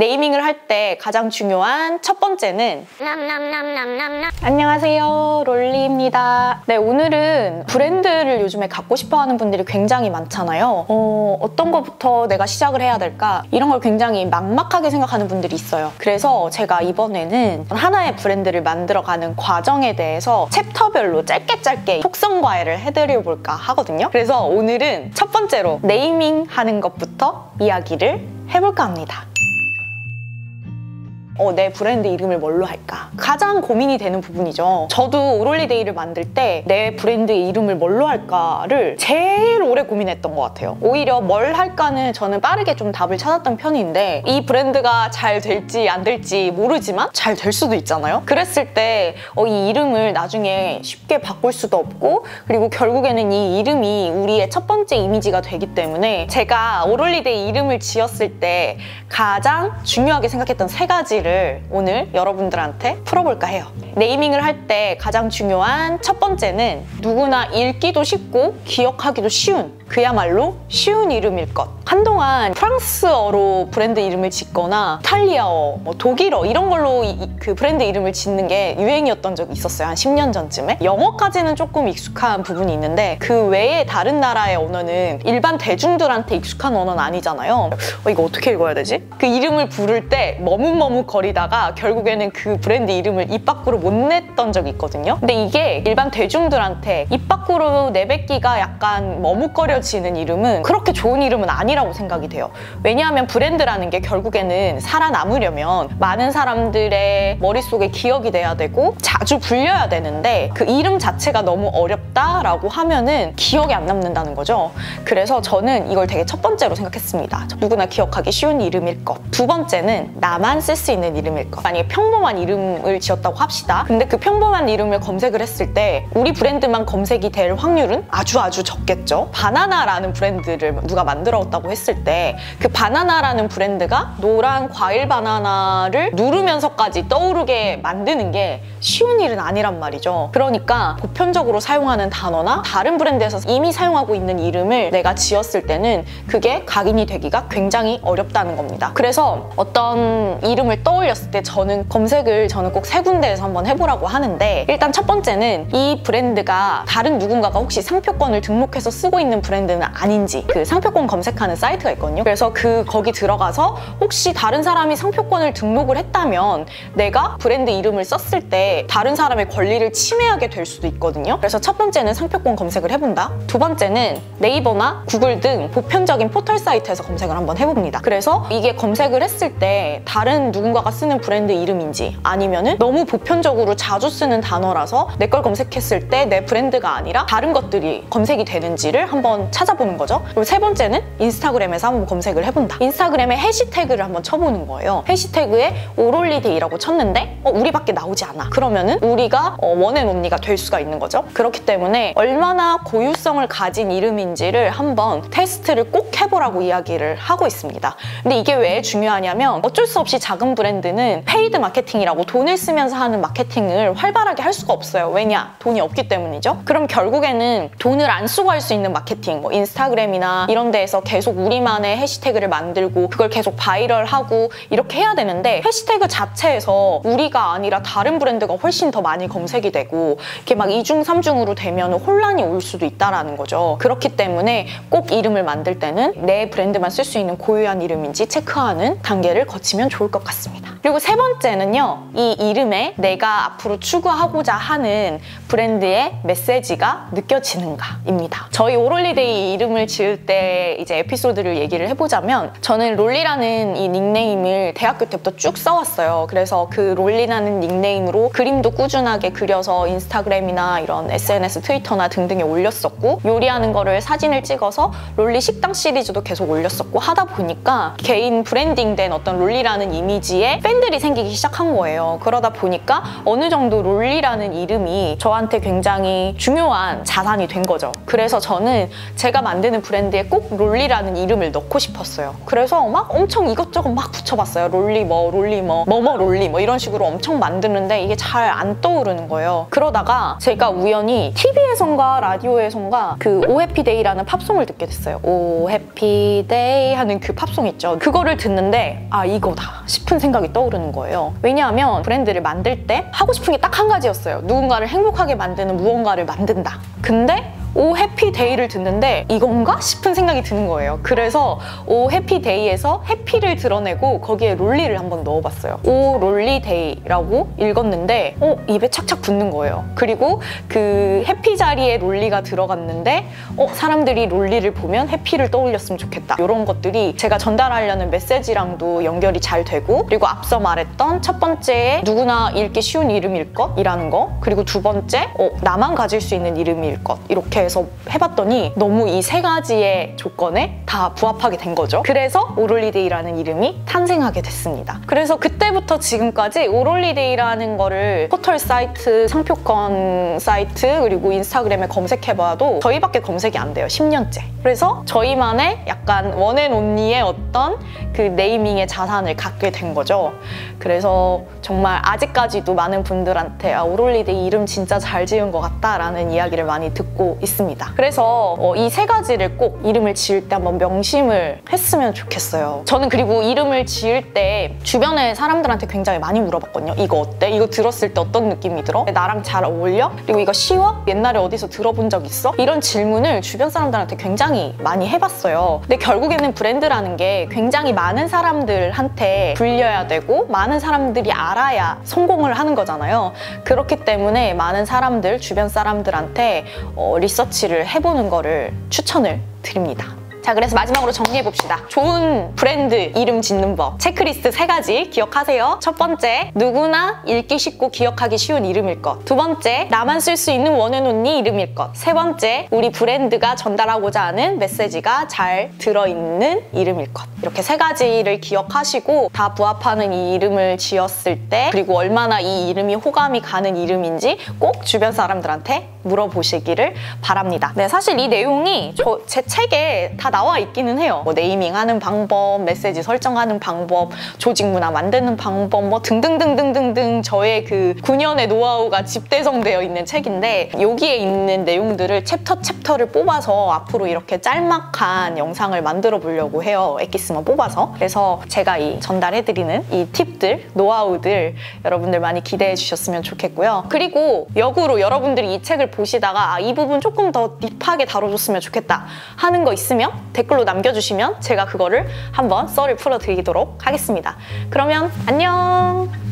네이밍을 할 때 가장 중요한 첫 번째는 안녕하세요, 롤리입니다. 네, 오늘은 브랜드를 요즘에 갖고 싶어하는 분들이 굉장히 많잖아요. 어떤 것부터 내가 시작을 해야 될까? 이런 걸 굉장히 막막하게 생각하는 분들이 있어요. 그래서 제가 이번에는 하나의 브랜드를 만들어가는 과정에 대해서 챕터별로 짧게 속성 과외를 해드려볼까 하거든요. 그래서 오늘은 첫 번째로 네이밍 하는 것부터 이야기를 해볼까 합니다. 내 브랜드 이름을 뭘로 할까? 가장 고민이 되는 부분이죠. 저도 오롤리데이를 만들 때 내 브랜드의 이름을 뭘로 할까를 제일 오래 고민했던 것 같아요. 오히려 뭘 할까는 저는 빠르게 좀 답을 찾았던 편인데 이 브랜드가 잘 될지 안 될지 모르지만 잘 될 수도 있잖아요. 그랬을 때 이 이름을 나중에 쉽게 바꿀 수도 없고, 그리고 결국에는 이 이름이 우리의 첫 번째 이미지가 되기 때문에 제가 오롤리데이 이름을 지었을 때 가장 중요하게 생각했던 세 가지를 오늘 여러분들한테 풀어볼까 해요. 네이밍을 할 때 가장 중요한 첫 번째는 누구나 읽기도 쉽고 기억하기도 쉬운, 그야말로 쉬운 이름일 것. 한동안 프랑스어로 브랜드 이름을 짓거나 이탈리아어, 독일어 이런 걸로 그 브랜드 이름을 짓는 게 유행이었던 적이 있었어요. 한 10년 전쯤에. 영어까지는 조금 익숙한 부분이 있는데 그 외에 다른 나라의 언어는 일반 대중들한테 익숙한 언어는 아니잖아요. 이거 어떻게 읽어야 되지? 그 이름을 부를 때 머뭇머뭇거리다가 결국에는 그 브랜드 이름을 입 밖으로 못 냈던 적이 있거든요. 근데 이게 일반 대중들한테 입 밖으로 내뱉기가 약간 머뭇거려지는 이름은 그렇게 좋은 이름은 아니라고 생각이 돼요. 왜냐하면 브랜드라는 게 결국에는 살아남으려면 많은 사람들의 머릿속에 기억이 돼야 되고 자주 불려야 되는데 그 이름 자체가 너무 어렵다라고 하면은 기억이 안 남는다는 거죠. 그래서 저는 이걸 되게 첫 번째로 생각했습니다. 누구나 기억하기 쉬운 이름일 것. 두 번째는 나만 쓸 수 있는 이름일 것. 만약에 평범한 이름을 지었다고 합시다. 근데 그 평범한 이름을 검색을 했을 때 우리 브랜드만 검색이 될 확률은 아주 적겠죠. 바나나라는 브랜드를 누가 만들었다고 했을 때 그 바나나라는 브랜드가 노란 과일 바나나를 누르면서까지 떠오르게 만드는 게 쉬운 일은 아니란 말이죠. 그러니까 보편적으로 사용하는 단어나 다른 브랜드에서 이미 사용하고 있는 이름을 내가 지었을 때는 그게 각인이 되기가 굉장히 어렵다는 겁니다. 그래서 어떤 이름을 떠올렸을 때 저는 검색을 꼭 세 군데에서 한번 해보라고 하는데, 일단 첫 번째는 이 브랜드가 다른 누군가가 혹시 상표권을 등록해서 쓰고 있는 브랜드는 아닌지, 그 상표권 검색하는 사이트가 있거든요. 그래서 거기 들어가서 혹시 다른 사람이 상표권을 등록을 했다면 내가 브랜드 이름을 썼을 때 다른 사람의 권리를 침해하게 될 수도 있거든요. 그래서 첫 번째는 상표권 검색을 해본다. 두 번째는 네이버나 구글 등 보편적인 포털 사이트에서 검색을 한번 해봅니다. 그래서 이게 검색을 했을 때 다른 누군가가 쓰는 브랜드 이름인지, 아니면은 너무 보편적으로 자주 쓰는 단어라서 내 걸 검색했을 때 내 브랜드가 아니라 다른 것들이 검색이 되는지를 한번 찾아보는 거죠. 그리고 세 번째는 인스타그램에서 한번 검색을 해본다. 인스타그램에 해시태그를 한번 쳐보는 거예요. 해시태그에 오롤리데이라고 쳤는데 우리밖에 나오지 않아. 그러면은 우리가 원앤온리가 될 수가 있는 거죠. 그렇기 때문에 얼마나 고유성을 가진 이름인지를 한번 테스트를 꼭 해보라고 이야기를 하고 있습니다. 근데 이게 왜 중요하냐면 어쩔 수 없이 작은 브랜드는 페이드 마케팅이라고 돈을 쓰면서 하는 마케팅을 활발하게 할 수가 없어요. 왜냐? 돈이 없기 때문이죠. 그럼 결국에는 돈을 안 쓰고 할 수 있는 마케팅, 인스타그램이나 이런 데에서 계속 우리만의 해시태그를 만들고 그걸 계속 바이럴하고 이렇게 해야 되는데, 해시태그 자체에서 우리가 아니라 다른 브랜드가 훨씬 더 많이 검색이 되고 이렇게 막 2중, 3중으로 되면 혼란이 올 수도 있다라는 거죠. 그렇기 때문에 꼭 이름을 만들 때는 내 브랜드만 쓸 수 있는 고유한 이름인지 체크하는 단계를 거치면 좋을 것 같습니다. 그리고 세 번째는요, 이 이름에 내가 앞으로 추구하고자 하는 브랜드의 메시지가 느껴지는가입니다. 저희 오롤리데이 이름을 지을 때 이제 에피소드를 얘기를 해보자면, 저는 롤리라는 이 닉네임을 대학교 때부터 쭉 써왔어요. 그래서 그 롤리라는 닉네임으로 그림도 꾸준하게 그려서 인스타그램이나 이런 SNS, 트위터나 등등에 올렸었고, 요리하는 거를 사진을 찍어서 롤리 식당 시리즈도 계속 올렸었고 하다 보니까 개인 브랜딩된 어떤 롤리라는 이미지에 팬들이 생기기 시작한 거예요. 그러다 보니까 어느 정도 롤리라는 이름이 저한테 굉장히 중요한 자산이 된 거죠. 그래서 저는 제가 만드는 브랜드에 꼭 롤리라는 이름을 넣고 싶었어요. 그래서 막 엄청 이것저것 막 붙여봤어요. 롤리 롤리 롤리 이런 식으로 엄청 만드는데 이게 잘 안 떠오르는 거예요. 그러다가 제가 우연히 TV에선가 라디오에선가 그 오해피데이라는 팝송을 듣게 됐어요. 오해피데이 하는 그 팝송 있죠. 그거를 듣는데 아, 이거다 싶은 생각이 떠오르는 거예요. 왜냐하면 브랜드를 만들 때 하고 싶은 게 딱 한 가지였어요. 누군가를 행복하게 만드는 무언가를 만든다. 근데 오 해피데이를 듣는데 이건가? 싶은 생각이 드는 거예요. 그래서 오 해피데이에서 해피를 드러내고 거기에 롤리를 한번 넣어봤어요. 오 롤리데이라고 읽었는데 입에 착착 붙는 거예요. 그리고 그 해피 자리에 롤리가 들어갔는데 사람들이 롤리를 보면 해피를 떠올렸으면 좋겠다. 이런 것들이 제가 전달하려는 메시지랑도 연결이 잘 되고, 그리고 앞서 말했던 첫 번째 누구나 읽기 쉬운 이름일 것이라는 거, 그리고 두 번째 나만 가질 수 있는 이름일 것, 이렇게 해서 해봤더니 너무 이 세 가지의 조건에 다 부합하게 된 거죠. 그래서 오롤리데이라는 이름이 탄생하게 됐습니다. 그래서 그때부터 지금까지 오롤리데이라는 거를 포털 사이트, 상표권 사이트, 그리고 인스타그램에 검색해봐도 저희밖에 검색이 안 돼요. 10년째. 그래서 저희만의 약간 원앤온리의 어떤 그 네이밍의 자산을 갖게 된 거죠. 그래서 정말 아직까지도 많은 분들한테 오롤리데이 이름 진짜 잘 지은 것 같다라는 이야기를 많이 듣고 있습니다. 그래서 이 세 가지를 꼭 이름을 지을 때 한번 명심을 했으면 좋겠어요. 저는 그리고 이름을 지을 때 주변의 사람들한테 굉장히 많이 물어봤거든요. 이거 어때? 이거 들었을 때 어떤 느낌이 들어? 나랑 잘 어울려? 그리고 이거 쉬워? 옛날에 어디서 들어본 적 있어? 이런 질문을 주변 사람들한테 굉장히 많이 해봤어요. 근데 결국에는 브랜드라는 게 굉장히 많은 사람들한테 불려야 되고 많은 사람들이 알아야 성공을 하는 거잖아요. 그렇기 때문에 많은 사람들, 주변 사람들한테 리서치를 해보는 거를 추천을 드립니다. 자, 그래서 마지막으로 정리해봅시다. 좋은 브랜드 이름 짓는 법. 체크리스트 3가지 기억하세요. 첫 번째, 누구나 읽기 쉽고 기억하기 쉬운 이름일 것. 두 번째, 나만 쓸 수 있는 원앤온리 이름일 것. 세 번째, 우리 브랜드가 전달하고자 하는 메시지가 잘 들어있는 이름일 것. 이렇게 3가지를 기억하시고 다 부합하는 이 이름을 지었을 때, 그리고 얼마나 이 이름이 호감이 가는 이름인지 꼭 주변 사람들한테 물어보시기를 바랍니다. 네, 사실 이 내용이 제 책에 다 나와 있기는 해요. 뭐 네이밍하는 방법, 메시지 설정하는 방법, 조직 문화 만드는 방법, 뭐 등등등등등등 저의 그 9년의 노하우가 집대성되어 있는 책인데, 여기에 있는 내용들을 챕터를 뽑아서 앞으로 이렇게 짤막한 영상을 만들어 보려고 해요. 엑기스만 뽑아서. 그래서 제가 이 전달해드리는 이 팁들, 노하우들 여러분들 많이 기대해 주셨으면 좋겠고요. 그리고 역으로 여러분들이 이 책을 보시다가 이 부분 조금 더 딥하게 다뤄줬으면 좋겠다 하는 거 있으면 댓글로 남겨주시면 제가 그거를 한번 썰을 풀어드리도록 하겠습니다. 그러면 안녕!